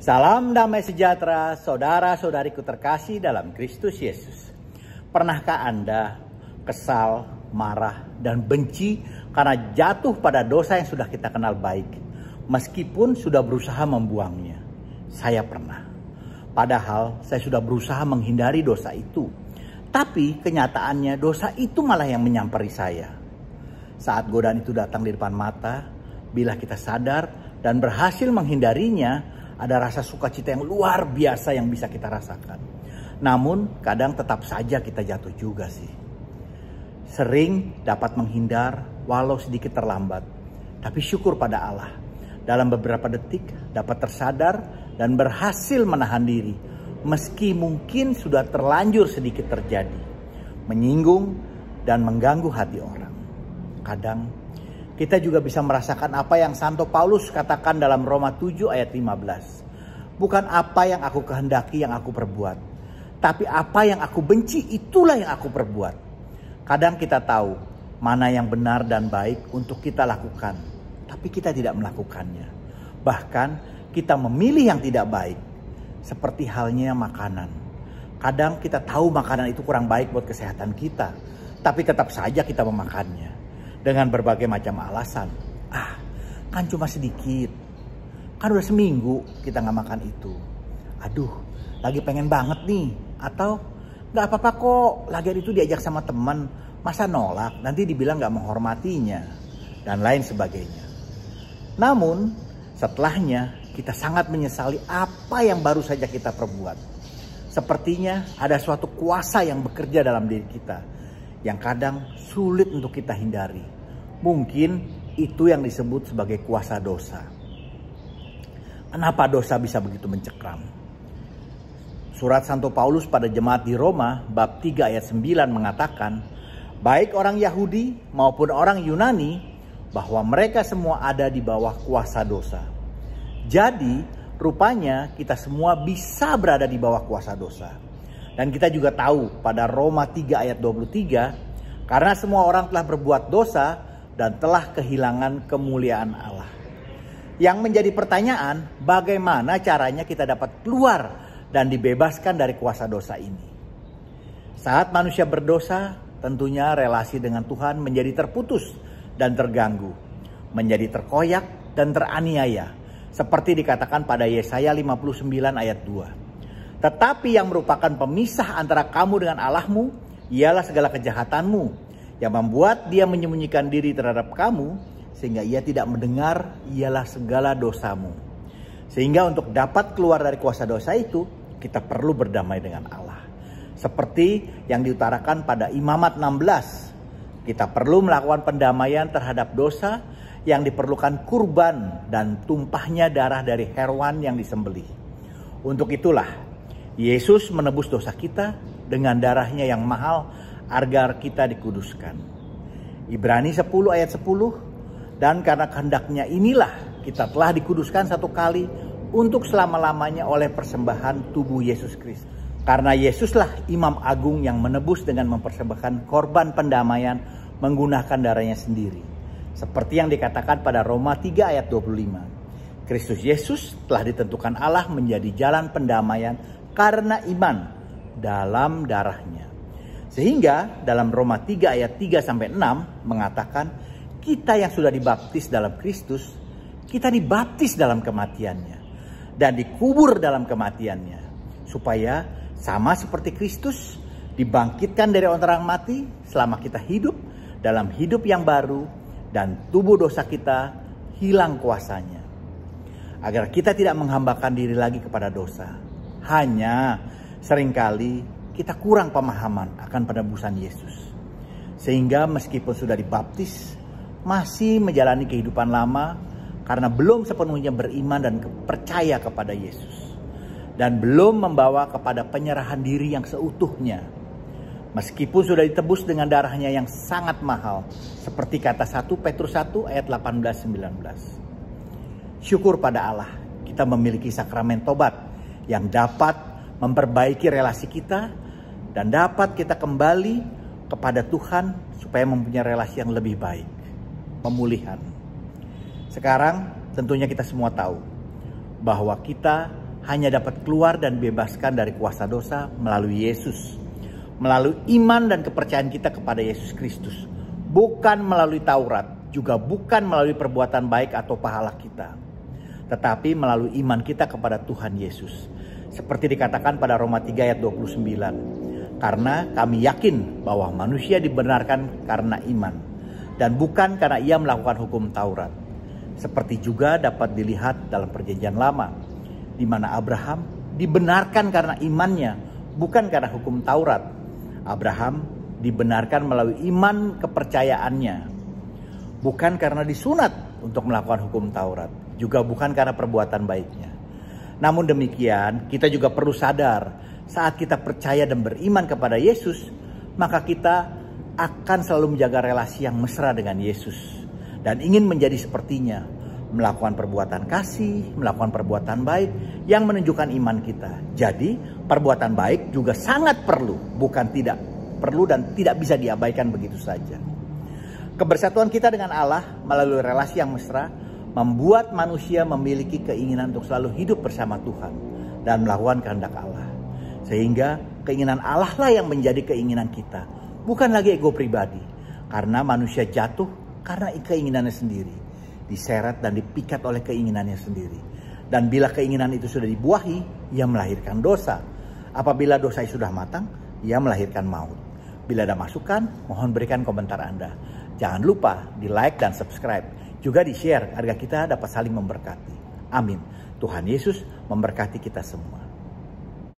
Salam damai sejahtera, saudara-saudariku terkasih dalam Kristus Yesus. Pernahkah Anda kesal, marah, dan benci karena jatuh pada dosa yang sudah kita kenal baik, meskipun sudah berusaha membuangnya? Saya pernah. Padahal saya sudah berusaha menghindari dosa itu. Tapi kenyataannya dosa itu malah yang menyamperi saya. Saat godaan itu datang di depan mata, bila kita sadar dan berhasil menghindarinya, ada rasa sukacita yang luar biasa yang bisa kita rasakan. Namun kadang tetap saja kita jatuh juga sih. Sering dapat menghindar walau sedikit terlambat. Tapi syukur pada Allah. Dalam beberapa detik dapat tersadar dan berhasil menahan diri. Meski mungkin sudah terlanjur sedikit terjadi. Menyinggung dan mengganggu hati orang. Kadang kita juga bisa merasakan apa yang Santo Paulus katakan dalam Roma 7 ayat 15. Bukan apa yang aku kehendaki yang aku perbuat, tapi apa yang aku benci itulah yang aku perbuat. Kadang kita tahu mana yang benar dan baik untuk kita lakukan, tapi kita tidak melakukannya. Bahkan kita memilih yang tidak baik, seperti halnya makanan. Kadang kita tahu makanan itu kurang baik buat kesehatan kita, tapi tetap saja kita memakannya. Dengan berbagai macam alasan. Kan cuma sedikit. Kan udah seminggu kita gak makan itu. Aduh, lagi pengen banget nih. Atau gak apa-apa kok, lagian itu diajak sama teman. Masa nolak, nanti dibilang gak menghormatinya. Dan lain sebagainya. Namun, setelahnya kita sangat menyesali apa yang baru saja kita perbuat. Sepertinya ada suatu kuasa yang bekerja dalam diri kita. Yang kadang sulit untuk kita hindari. Mungkin itu yang disebut sebagai kuasa dosa. Kenapa dosa bisa begitu mencekram? Surat Santo Paulus pada jemaat di Roma bab 3 ayat 9 mengatakan, baik orang Yahudi maupun orang Yunani, bahwa mereka semua ada di bawah kuasa dosa. Jadi rupanya kita semua bisa berada di bawah kuasa dosa. Dan kita juga tahu pada Roma 3 ayat 23, karena semua orang telah berbuat dosa dan telah kehilangan kemuliaan Allah. Yang menjadi pertanyaan, bagaimana caranya kita dapat keluar dan dibebaskan dari kuasa dosa ini? Saat manusia berdosa, tentunya relasi dengan Tuhan menjadi terputus dan terganggu, menjadi terkoyak dan teraniaya, seperti dikatakan pada Yesaya 59 ayat 2. Tetapi yang merupakan pemisah antara kamu dengan Allahmu, ialah segala kejahatanmu, yang membuat dia menyembunyikan diri terhadap kamu, sehingga ia tidak mendengar, ialah segala dosamu. Sehingga untuk dapat keluar dari kuasa dosa itu, kita perlu berdamai dengan Allah. Seperti yang diutarakan pada Imamat 16, kita perlu melakukan pendamaian terhadap dosa yang diperlukan kurban dan tumpahnya darah dari hewan yang disembelih. Untuk itulah, Yesus menebus dosa kita dengan darahnya yang mahal agar kita dikuduskan. Ibrani 10 ayat 10, dan karena kehendaknya inilah kita telah dikuduskan satu kali untuk selama-lamanya oleh persembahan tubuh Yesus Kristus. Karena Yesuslah imam agung yang menebus dengan mempersembahkan korban pendamaian menggunakan darahnya sendiri. Seperti yang dikatakan pada Roma 3 ayat 25. Kristus Yesus telah ditentukan Allah menjadi jalan pendamaian karena iman dalam darahnya. Sehingga dalam Roma 3 ayat 3-6 mengatakan kita yang sudah dibaptis dalam Kristus, kita dibaptis dalam kematiannya dan dikubur dalam kematiannya. Supaya sama seperti Kristus dibangkitkan dari orang mati selama kita hidup dalam hidup yang baru dan tubuh dosa kita hilang kuasanya. Agar kita tidak menghambakan diri lagi kepada dosa. Hanya seringkali kita kurang pemahaman akan penebusan Yesus. Sehingga meskipun sudah dibaptis, masih menjalani kehidupan lama karena belum sepenuhnya beriman dan percaya kepada Yesus. Dan belum membawa kepada penyerahan diri yang seutuhnya. Meskipun sudah ditebus dengan darahnya yang sangat mahal. Seperti kata 1 Petrus 1 ayat 18-19. Syukur pada Allah, kita memiliki sakramen tobat yang dapat memperbaiki relasi kita dan dapat kita kembali kepada Tuhan supaya mempunyai relasi yang lebih baik. Pemulihan. Sekarang tentunya kita semua tahu bahwa kita hanya dapat keluar dan bebaskan dari kuasa dosa melalui Yesus. Melalui iman dan kepercayaan kita kepada Yesus Kristus. Bukan melalui Taurat, juga bukan melalui perbuatan baik atau pahala kita. Tetapi melalui iman kita kepada Tuhan Yesus. Seperti dikatakan pada Roma 3 ayat 29. Karena kami yakin bahwa manusia dibenarkan karena iman. Dan bukan karena ia melakukan hukum Taurat. Seperti juga dapat dilihat dalam perjanjian lama, di mana Abraham dibenarkan karena imannya, bukan karena hukum Taurat. Abraham dibenarkan melalui iman kepercayaannya, bukan karena disunat untuk melakukan hukum Taurat, juga bukan karena perbuatan baiknya. Namun demikian, kita juga perlu sadar, saat kita percaya dan beriman kepada Yesus, maka kita akan selalu menjaga relasi yang mesra dengan Yesus. Dan ingin menjadi sepertinya, melakukan perbuatan kasih, melakukan perbuatan baik yang menunjukkan iman kita. Jadi perbuatan baik juga sangat perlu, bukan tidak perlu dan tidak bisa diabaikan begitu saja. Kebersatuan kita dengan Allah melalui relasi yang mesra membuat manusia memiliki keinginan untuk selalu hidup bersama Tuhan dan melakukan kehendak Allah. Sehingga keinginan Allah lah yang menjadi keinginan kita, bukan lagi ego pribadi. Karena manusia jatuh karena keinginannya sendiri, diseret dan dipikat oleh keinginannya sendiri. Dan bila keinginan itu sudah dibuahi, ia melahirkan dosa. Apabila dosa sudah matang, ia melahirkan maut. Bila ada masukan, mohon berikan komentar Anda. Jangan lupa di like dan subscribe. Juga di share agar kita dapat saling memberkati. Amin. Tuhan Yesus memberkati kita semua.